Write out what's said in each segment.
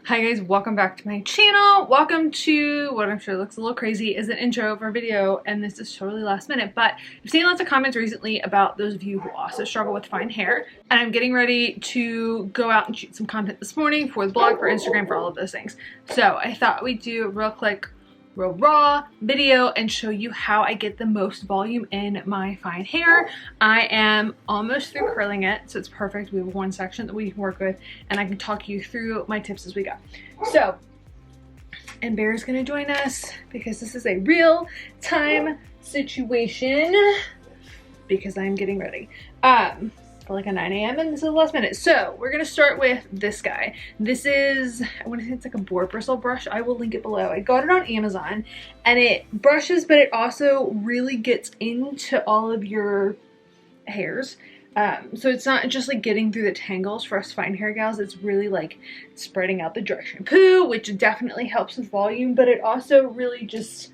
Hi guys, welcome back to my channel. Welcome to what I'm sure looks a little crazy is an intro of our video, and this is totally last minute, but I've seen lots of comments recently about those of you who also struggle with fine hair, and I'm getting ready to go out and shoot some content this morning for the blog, for Instagram, for all of those things. So I thought we'd do a real quick, real raw video and show you how I get the most volume in my fine hair. I am almost through curling it, so it's perfect. We have one section that we can work with, and I can talk you through my tips as we go. So, and Bear's gonna join us because this is a real time situation because I'm getting ready. For like a 9 a.m. and this is the last minute. So we're gonna start with this guy. This is, I want to say it's like a Boar bristle brush. I will link it below. I got it on Amazon and it brushes, but it also really gets into all of your hairs. So it's not just like getting through the tangles for us fine hair gals. It's really like spreading out the dry shampoo, which definitely helps with volume, but it also really just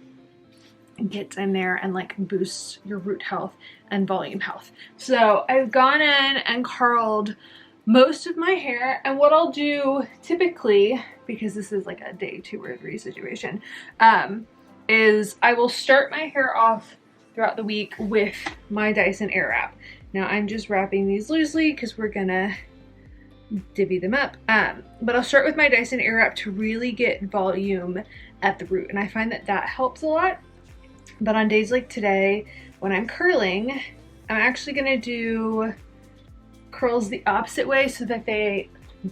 gets in there and like boosts your root health and volume health. So I've gone in and curled most of my hair, and what I'll do typically, because this is like a day 2 or 3 situation, is I will start my hair off throughout the week with my Dyson Air Wrap. Now I'm just wrapping these loosely because we're gonna divvy them up, but I'll start with my Dyson Air Wrap to really get volume at the root, and I find that that helps a lot. But on days like today, when I'm curling, I'm actually gonna do curls the opposite way so that they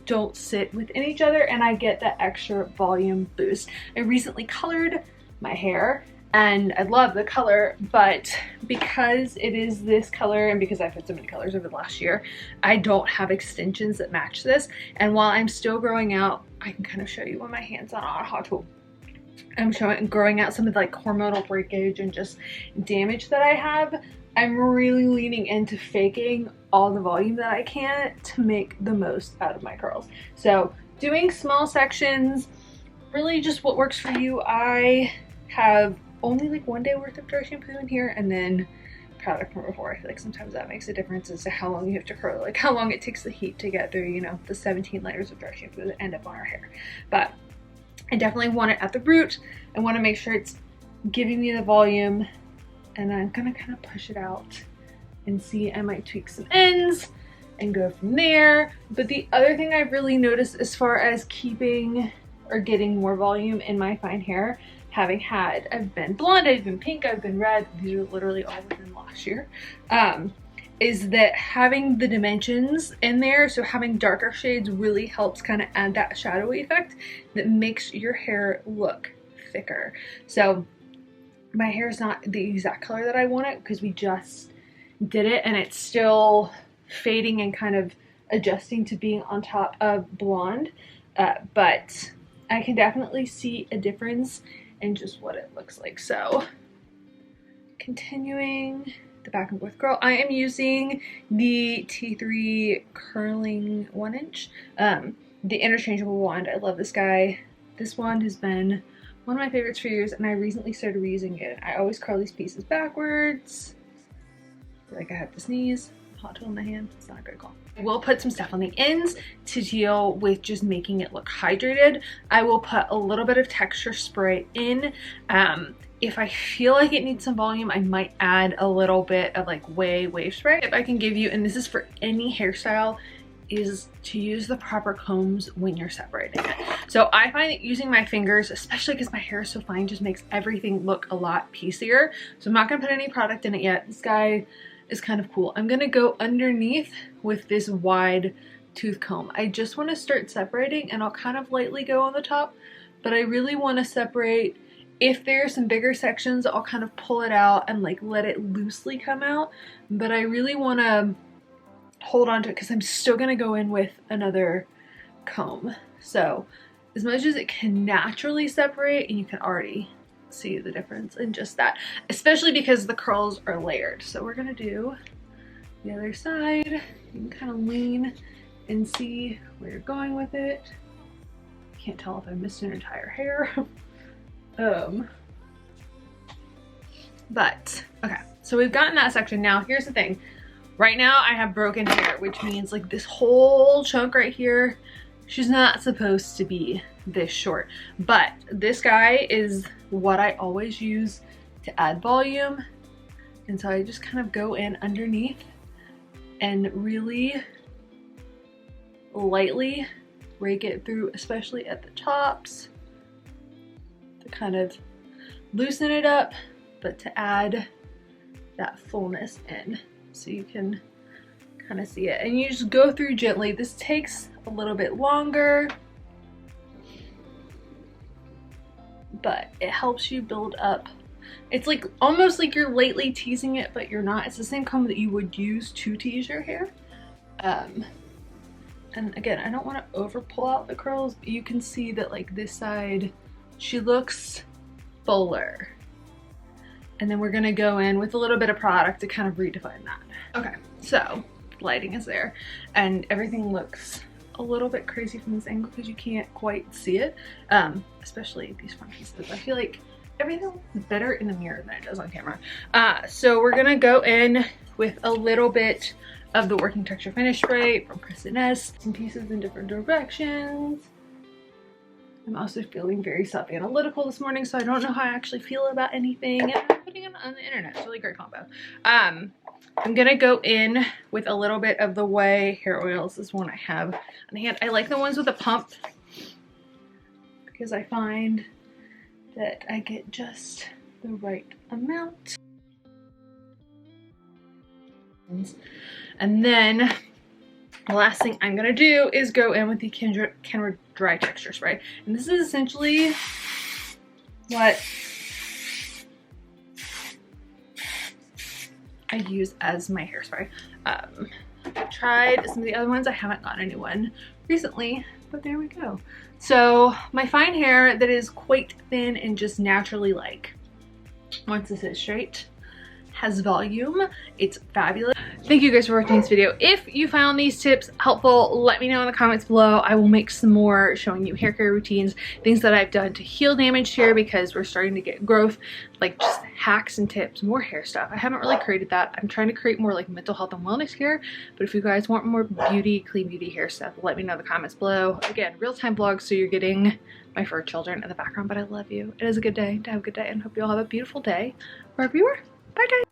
don't sit within each other and I get that extra volume boost. I recently colored my hair and I love the color, but because it is this color and because I've had so many colors over the last year, I don't have extensions that match this. And while I'm still growing out, I can kind of show you when my hand's on a hot tool. I'm growing out some of the like hormonal breakage and just damage that I have. I'm really leaning into faking all the volume that I can to make the most out of my curls. So doing small sections, really just what works for you. I have only like 1 day worth of dry shampoo in here and then product from before. I feel like sometimes that makes a difference as to how long you have to curl, like how long it takes the heat to get through, you know, the 17 layers of dry shampoo that end up on our hair. But I definitely want it at the root. I want to make sure it's giving me the volume, and I'm gonna kind of push it out and see. I might tweak some ends and go from there. But the other thing I've really noticed as far as keeping or getting more volume in my fine hair, I've been blonde, I've been pink, I've been red, these are literally all within last year, is that having the dimensions in there, so having darker shades really helps kind of add that shadowy effect that makes your hair look thicker. So my hair is not the exact color that I want it because we just did it and it's still fading and kind of adjusting to being on top of blonde, but I can definitely see a difference in just what it looks like. So continuing the back and forth curl, I am using the T3 curling 1-inch, the interchangeable wand. I love this guy. This wand has been one of my favorites for years, and I recently started reusing it. I always curl these pieces backwards. I feel like I have to sneeze. Hot tool in my hand, it's not a good call. I will put some stuff on the ends to deal with just making it look hydrated. I will put a little bit of texture spray in. If I feel like it needs some volume, I might add a little bit of like wave spray. If I can give you, and this is for any hairstyle, is to use the proper combs when you're separating it. So I find that using my fingers, especially because my hair is so fine, just makes everything look a lot piecier. So I'm not gonna put any product in it yet. This guy is kind of cool. I'm gonna go underneath with this wide tooth comb. I just wanna start separating, and I'll kind of lightly go on the top, but I really wanna separate. If there are some bigger sections, I'll kind of pull it out and like let it loosely come out, but I really wanna hold on to it because I'm still gonna go in with another comb. So as much as it can naturally separate, and you can already see the difference in just that, especially because the curls are layered. So we're gonna do the other side. You can kind of lean and see where you're going with it. Can't tell if I missed an entire hair. But okay, so we've gotten that section. Now here's the thing. Right now I have broken hair, which means like this whole chunk right here she's not supposed to be this short. But this guy is what I always use to add volume. And so I just kind of go in underneath and really lightly rake it through, especially at the tops, to kind of loosen it up, but to add that fullness in so you can kind of see it. And you just go through gently. This takes a little bit longer, but it helps you build up. It's like almost like you're lightly teasing it, but you're not. It's the same comb that you would use to tease your hair. And again, I don't want to over pull out the curls, but you can see that like this side, she looks fuller. And then we're gonna go in with a little bit of product to kind of redefine that. Okay, so lighting is there and everything looks a little bit crazy from this angle because you can't quite see it, especially these front pieces. I feel like everything looks better in the mirror than it does on camera. So we're gonna go in with a little bit of the Working Texture Finish Spray from Kristin. Some pieces in different directions. I'm also feeling very self-analytical this morning, so I don't know how I actually feel about anything. And I'm putting it on the internet. It's a really great combo. I'm gonna go in with a little bit of the Ouai Hair Oil. This is one I have on hand. I like the ones with a pump because I find that I get just the right amount. And then the last thing I'm gonna do is go in with the Kenra Dry Texture Spray. And this is essentially what I use as my hairspray. I've tried some of the other ones. I haven't gotten a new one recently, but there we go. So my fine hair that is quite thin and just naturally like, once this is straight, has volume, it's fabulous. Thank you guys for watching this video. If you found these tips helpful, let me know in the comments below. I will make some more showing you hair care routines, things that I've done to heal damaged hair because we're starting to get growth, like just hacks and tips, more hair stuff. I haven't really created that. I'm trying to create more like mental health and wellness hair, but if you guys want more beauty, clean beauty hair stuff, let me know in the comments below. Again, real-time vlogs, so you're getting my fur children in the background, but I love you. It is a good day to have a good day, and hope you all have a beautiful day wherever you are. Bye guys.